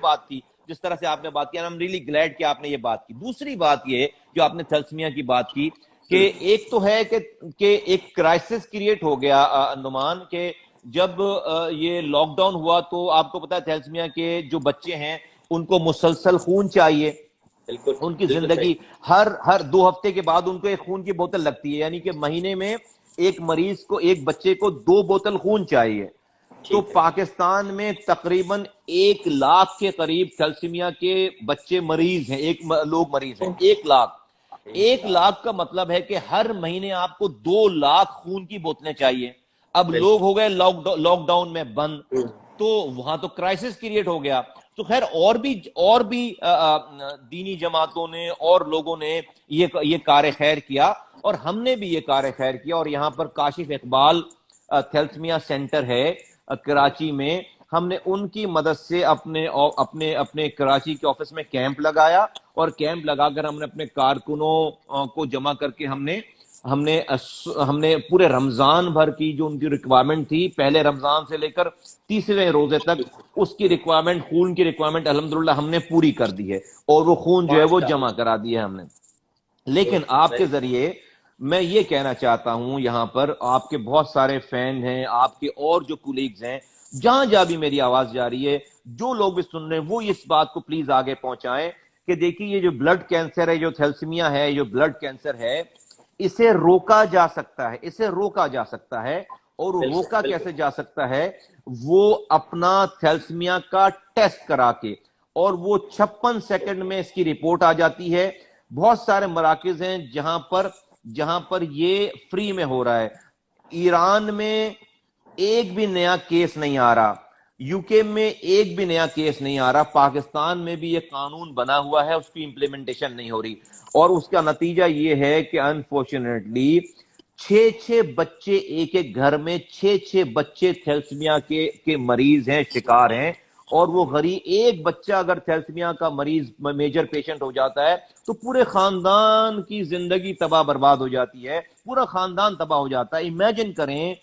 بات کی جس طرح سے آپ نے بات کی, I'm really glad کہ آپ نے یہ بات کی. دوسری بات یہ جو آپ نے تھیلسمیا کی بات کی کہ ایک تو ہے کہ ایک کرائسس کریٹ ہو گیا نعمان, کہ جب یہ لاک ڈاؤن ہوا تو آپ کو پتا ہے تھیلسمیا کے جو بچے ہیں ان کو مسلسل خون چاہیے, ان کی زندگی ہر 2 ہفتے کے بعد ان کو ایک خون کی بوتل لگتی ہے, یعنی کہ مہینے میں ایک مریض کو, ایک بچے کو 2 بوتل خون چاہیے. تو پاکستان میں تقریباً 1 لاکھ کے قریب تھیلسمیا کے بچے مریض ہیں, لوگ مریض ہیں. 1 لاکھ کا مطلب ہے کہ ہر مہینے آپ کو 2 لاکھ خون کی بوتلیں چاہیے. اب لوگ ہو گئے لاک ڈاؤن میں بند, تو وہاں تو کرائسس کریٹ ہو گیا. تو خیر اور بھی دینی جماعتوں نے اور لوگوں نے یہ کار خیر کیا, اور ہم نے بھی یہ کار خیر کیا. اور یہاں پر کاشف اقبال تھیلسمیا سینٹر ہے کراچی میں, ہم نے ان کی مدد سے اپنے کراچی کے آفس میں کیمپ لگایا, اور کیمپ لگا کر ہم نے اپنے کارکنوں کو جمع کر کے ہم نے پورے رمضان بھر کی جو ان کی ریکوائرمنٹ تھی, پہلے رمضان سے لے کر 30ویں روزے تک, اس کی ریکوائرمنٹ, خون کی ریکوائرمنٹ الحمدللہ ہم نے پوری کر دی ہے, اور وہ خون جو ہے وہ جمع کرا دیا ہے ہم نے. لیکن آپ کے ذریعے میں یہ کہنا چاہتا ہوں, یہاں پر آپ کے بہت سارے فین ہیں, آپ کے اور جو کولیگز ہیں, جہاں بھی میری آواز جا رہی ہے, جو لوگ بھی سن رہے ہیں وہ اس بات کو پلیز آگے پہنچائیں کہ دیکھیے یہ جو بلڈ کینسر ہے, جو تھیلسمیا ہے, جو بلڈ کینسر ہے, اسے روکا جا سکتا ہے. اور روکا کیسے جا سکتا ہے؟ وہ اپنا تھیلسمیا کا ٹیسٹ کرا کے, اور وہ 56 سیکنڈ میں اس کی رپورٹ آ جاتی ہے. بہت سارے مراکز ہیں جہاں پر یہ فری میں ہو رہا ہے. ایران میں ایک بھی نیا کیس نہیں آ رہا, یو کے میں ایک بھی نیا کیس نہیں آ رہا, پاکستان میں بھی یہ قانون بنا ہوا ہے, اس کی امپلیمنٹیشن نہیں ہو رہی. اور اس کا نتیجہ یہ ہے کہ انفارچونیٹلی 6 بچے ایک گھر میں 6 بچے تھیلسمیا کے مریض ہیں, شکار ہیں. اور وہ غریب ایک بچہ اگر تھیلسمیا کا مریض میجر پیشنٹ ہو جاتا ہے تو پورے خاندان کی زندگی تباہ برباد ہو جاتی ہے, پورا خاندان تباہ ہو جاتا ہے. امیجن کریں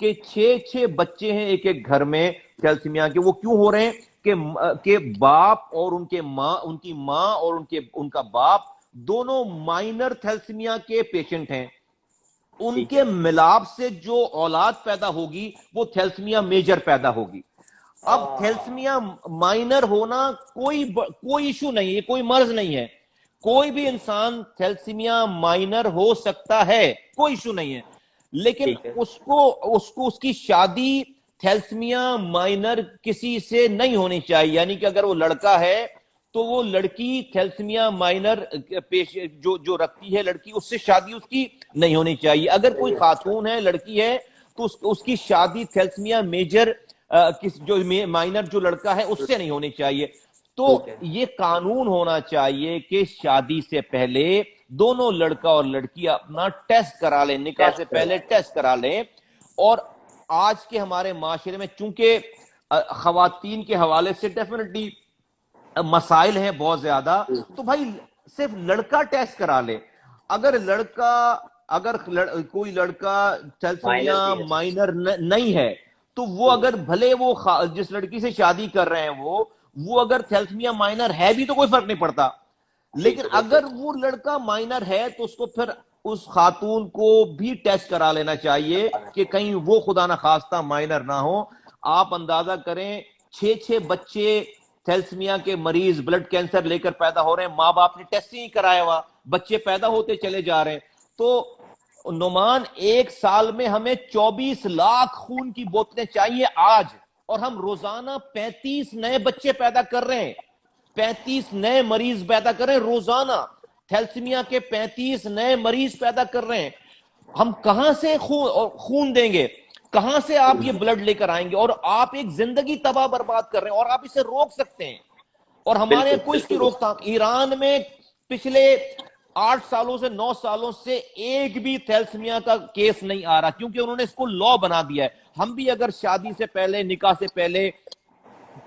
کہ 6 بچے ہیں ایک گھر میں تھیلسمیا کے. وہ کیوں ہو رہے ہیں کہ باپ اور ان کی ماں اور ان کا باپ دونوں مائنر تھیلسمیا کے پیشنٹ ہیں. ان کے ملاپ سے جو اولاد پیدا ہوگی وہ تھیلسمیا میجر پیدا ہوگی. اب تھیلسمیا مائنر ہونا کوئی ایشو نہیں ہے, کوئی مرض نہیں ہے, کوئی بھی انسان تھیلسمیا مائنر ہو سکتا ہے, کوئی ایشو نہیں ہے. لیکن اس کی شادی تھیلسمیا مائنر کسی سے نہیں ہونی چاہیے. یعنی کہ اگر وہ لڑکا ہے تو وہ لڑکی تھیلسمیا مائنر جو رکھتی ہے لڑکی, اس سے شادی اس کی نہیں ہونی چاہیے. اگر کوئی خاتون ہے, لڑکی ہے, تو اس کی شادی تھیلسمیا میجر جو مائنر جو لڑکا ہے اس سے نہیں ہونی چاہیے. تو یہ قانون ہونا چاہیے کہ شادی سے پہلے دونوں لڑکا اور لڑکی اپنا ٹیسٹ کرا لیں, نکاح سے پہلے ٹیسٹ کرا لیں. اور آج کے ہمارے معاشرے میں چونکہ خواتین کے حوالے سے ڈیفینیٹلی مسائل ہیں بہت زیادہ, تو بھائی صرف لڑکا ٹیسٹ کرا لے. اگر کوئی لڑکا تھیلسمیا مائنر نہیں ہے تو وہ اگر بھلے وہ جس لڑکی سے شادی کر رہے ہیں وہ اگر تھیلسمیا مائنر ہے بھی تو کوئی فرق نہیں پڑتا. لیکن اگر وہ لڑکا مائنر ہے تو اس کو پھر اس خاتون کو بھی ٹیسٹ کرا لینا چاہیے کہ کہیں وہ خدا نخواستہ مائنر نہ ہو. آپ اندازہ کریں 6 بچے تھیلسمیا کے مریض بلڈ کینسر لے کر پیدا ہو رہے ہیں, ماں باپ نے ٹیسٹ نہیں کرایا ہوا, بچے پیدا ہوتے چلے جا رہے ہیں. تو نعمان 1 سال میں ہمیں 24 لاکھ خون کی بوتلیں چاہیے آج, اور ہم روزانہ 35 نئے بچے پیدا کر رہے ہیں, 35 نئے مریض پیدا کر رہے ہیں روزانہ, تھیلسمیا کے 35 نئے مریض پیدا کر رہے ہیں. ہم کہاں سے خون دیں گے, کہاں سے آپ یہ بلڈ لے کر آئیں گے؟ اور آپ ایک زندگی تباہ برباد کر رہے ہیں, اور آپ اسے روک سکتے ہیں. اور ہمارے کوئی اس کی روک تھام. ایران میں پچھلے 8 سالوں سے 9 سالوں سے ایک بھی تھیلسمیا کا کیس نہیں آ رہا, کیونکہ انہوں نے اس کو لا بنا دیا ہے. ہم بھی اگر شادی سے پہلے, نکاح سے پہلے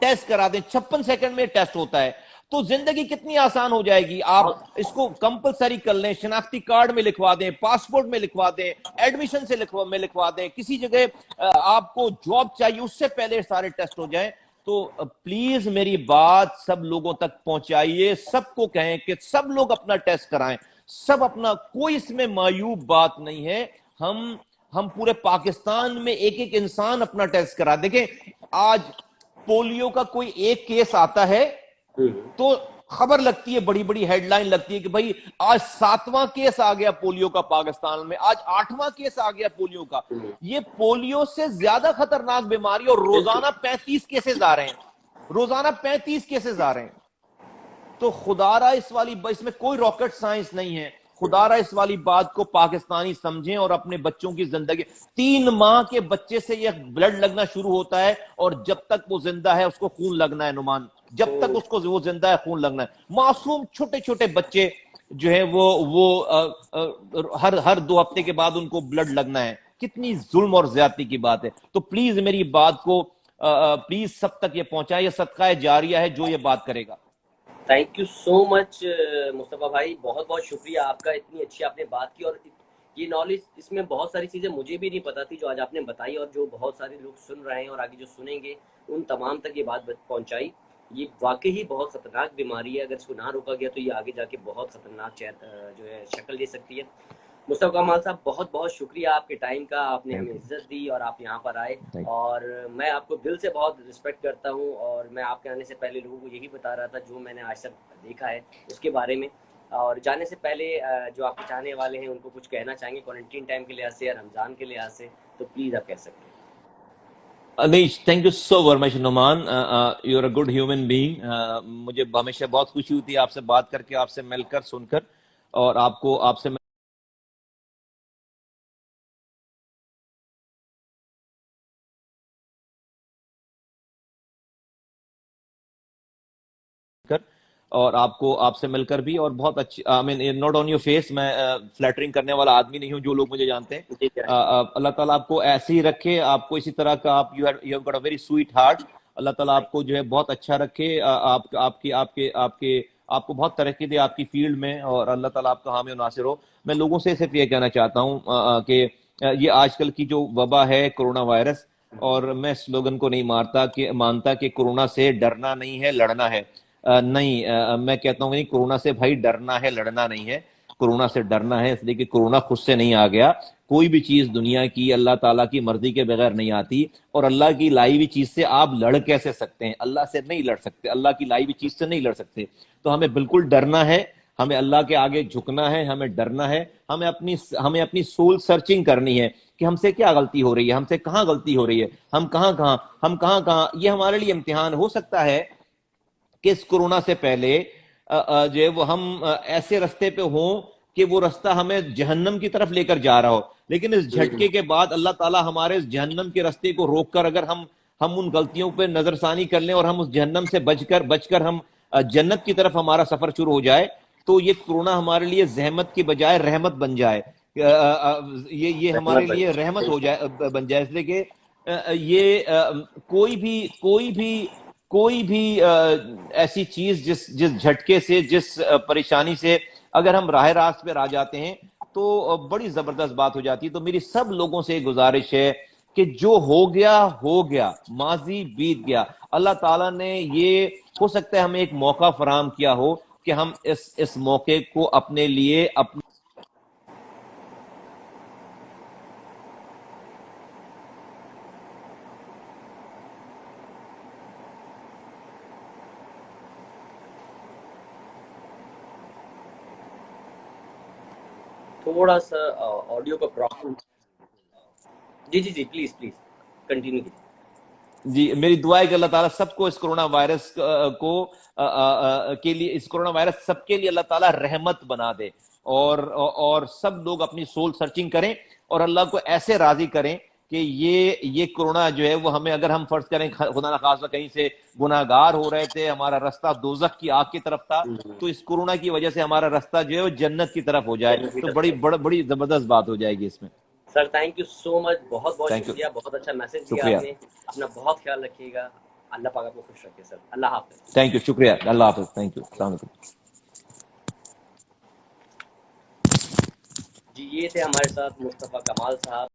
ٹیسٹ کرا دیں, 56 سیکنڈ میں ٹیسٹ ہوتا ہے, تو زندگی کتنی آسان ہو جائے گی. آپ اس کو کمپلسری کر لیں, شناختی کارڈ میں لکھوا دیں, پاسپورٹ میں لکھوا دیں, ایڈمیشن میں لکھوا دیں, کسی جگہ آپ کو جاب چاہیے اس سے پہلے سارے ٹیسٹ ہو جائیں. تو پلیز میری بات سب لوگوں تک پہنچائیے, سب کو کہیں کہ سب لوگ اپنا ٹیسٹ کرائیں, سب اپنا, کوئی اس میں معیوب بات نہیں ہے. ہم پورے پاکستان میں ایک ایک انسان اپنا ٹیسٹ کرا. دیکھیں آج پولیو کا کوئی ایک کیس آتا ہے تو خبر لگتی ہے, بڑی بڑی ہیڈ لائن لگتی ہے کہ بھائی آج 7واں کیس آ گیا پولیو کا پاکستان میں, آج 8واں کیس آ گیا پولیو کا. یہ پولیو سے زیادہ خطرناک بیماری, اور روزانہ 35 کیسز آ رہے ہیں, روزانہ 35 کیسز آ رہے ہیں. تو خدا را اس میں کوئی راکٹ سائنس نہیں ہے. خدا را اس والی بات کو پاکستانی سمجھیں اور اپنے بچوں کی زندگی, 3 ماہ کے بچے سے یہ بلڈ لگنا شروع ہوتا ہے, اور جب تک وہ زندہ ہے اس کو خون لگنا ہے. نعمان, جب تک اس کو وہ زندہ ہے خون لگنا ہے. معصوم چھوٹے چھوٹے بچے جو ہے وہ ہر 2 ہفتے کے بعد ان کو بلڈ لگنا ہے. کتنی ظلم اور زیادتی کی بات ہے. تو پلیز میری بات کو پلیز سب تک یہ پہنچائے, یہ صدقہ جاریہ ہے جو یہ بات کرے گا. تھینک یو سو مچ مصطفیٰ بھائی, بہت بہت شکریہ آپ کا, اتنی اچھی آپ نے بات کی, اور یہ نالج, اس میں بہت ساری چیزیں مجھے بھی نہیں پتا تھی جو آج آپ نے بتائی, اور جو بہت سارے لوگ سن رہے ہیں اور آگے جو سنیں گے ان تمام تک یہ بات پہنچائی. یہ واقعی بہت خطرناک بیماری ہے, اگر اس کو نہ روکا گیا تو یہ آگے جا کے بہت خطرناک جو ہے شکل لے سکتی ہے. مصطفیٰ کمال صاحب, بہت بہت شکریہ آپ کے ٹائم کا, آپ نے ہمیں عزت دی اور آپ یہاں پر آئے, اور میں آپ کو دل سے بہت رسپیکٹ کرتا ہوں. اور میں آپ کے آنے سے پہلے لوگوں کو یہی بتا رہا تھا جو میں نے آج تک دیکھا ہے اس کے بارے میں. اور جانے سے پہلے جو آپ کے چاہنے والے ہیں ان کو کچھ کہنا چاہیں گے کوارنٹین ٹائم کے لحاظ سے یا رمضان کے لحاظ سے, تو پلیز آپ کہہ سکتے ہیں. نہیں, thank you so very much Noman, you are a good human being. مجھے ہمیشہ بہت خوشی ہوتی ہے آپ سے بات کر کے, آپ سے مل کر, سن کر, اور آپ سے کر, اور آپ سے مل کر بھی, اور بہت اچھی, آئی mean not on your face, میں فلیٹرنگ کرنے والا آدمی نہیں ہوں, جو لوگ مجھے جانتے ہیں. جی اللہ تعالیٰ آپ کو ایسے ہی رکھے, آپ کو اسی طرح کا, آپ you have got a very sweet heart. اللہ تعالیٰ آپ کو جو ہے بہت اچھا رکھے, آپ کو بہت ترقی دے آپ کی فیلڈ میں, اور اللہ تعالیٰ آپ کا حامی و ناصر ہو. میں لوگوں سے صرف یہ کہنا چاہتا ہوں کہ یہ آج کل کی جو وبا ہے کرونا وائرس, اور میں سلوگن کو نہیں مانتا کہ کرونا سے ڈرنا نہیں ہے, لڑنا ہے. نہیں, میں کہتا ہوں کہ نہیں, کرونا سے بھائی ڈرنا ہے, لڑنا نہیں ہے. کرونا سے ڈرنا ہے, اس لیے کہ کرونا خود سے نہیں آ گیا. کوئی بھی چیز دنیا کی اللہ تعالیٰ کی مرضی کے بغیر نہیں آتی, اور اللہ کی لائی ہوئی چیز سے آپ لڑ کیسے سکتے ہیں؟ اللہ سے نہیں لڑ سکتے, اللہ کی لائی ہوئی چیز سے نہیں لڑ سکتے. تو ہمیں بالکل ڈرنا ہے, ہمیں اللہ کے آگے جھکنا ہے, ہمیں ڈرنا ہے. ہمیں اپنی سول سرچنگ کرنی ہے کہ ہم سے کیا غلطی ہو رہی ہے, ہم سے کہاں غلطی ہو رہی ہے, ہم کہاں. یہ ہمارے لیے امتحان ہو سکتا ہے کہ اس کرونا سے پہلے جو ہے وہ ہم ایسے رستے پہ ہوں کہ وہ رستہ ہمیں جہنم کی طرف لے کر جا رہا ہو, لیکن اس جھٹکے کے بعد اللہ تعالیٰ ہمارے اس جہنم کے رستے کو روک کر, اگر ہم ان غلطیوں پہ نظر ثانی کر لیں, اور ہم اس جہنم سے بچ کر ہم جنت کی طرف ہمارا سفر شروع ہو جائے, تو یہ کرونا ہمارے لیے زحمت کی بجائے رحمت بن جائے. یہ ہمارے لیے رحمت ہو جائے, بن جائے, اس لیے کہ یہ کوئی بھی ایسی چیز جس جھٹکے سے, جس پریشانی سے اگر ہم راہ راست پہ آ جاتے ہیں تو بڑی زبردست بات ہو جاتی ہے. تو میری سب لوگوں سے گزارش ہے کہ جو ہو گیا, ماضی بیت گیا. اللہ تعالیٰ نے یہ, ہو سکتا ہے ہمیں ایک موقع فراہم کیا ہو کہ ہم اس موقع کو اپنے لیے تھوڑا سا آڈیو کا پرابلم. جی پلیز کنٹینیو کیجیے. جی, میری دعا ہے کہ اللہ تعالیٰ سب کو اس کرونا وائرس کے لیے, اس کرونا وائرس سب کے لیے اللہ تعالیٰ رحمت بنا دے, اور سب لوگ اپنی سول سرچنگ کریں, اور اللہ کو ایسے راضی کریں کہ یہ کرونا جو ہے وہ ہمیں, اگر ہم فرض کریں خدا نخواستہ کہیں سے گناہگار ہو رہے تھے, ہمارا رستہ دوزخ کی آگ کی طرف تھا, تو اس کرونا کی وجہ سے ہمارا رستہ جو ہے وہ جنت کی طرف ہو جائے, تو بڑی زبردست بات ہو جائے گی اس میں. سر تھینک یو سو مچ, بہت بہت تھینک یو, شکریہ, بہت اچھا میسج دیا شکریہ. آپ نے. اپنا بہت خیال رکھیے گا, اللہ پاک آپ کو خوش رکھے. سر اللہ حافظ. تھینک یو, شکریہ, اللہ حافظ, تھینک یو, السلام علیکم. جی, یہ تھے ہمارے ساتھ مصطفیٰ کمال صاحب.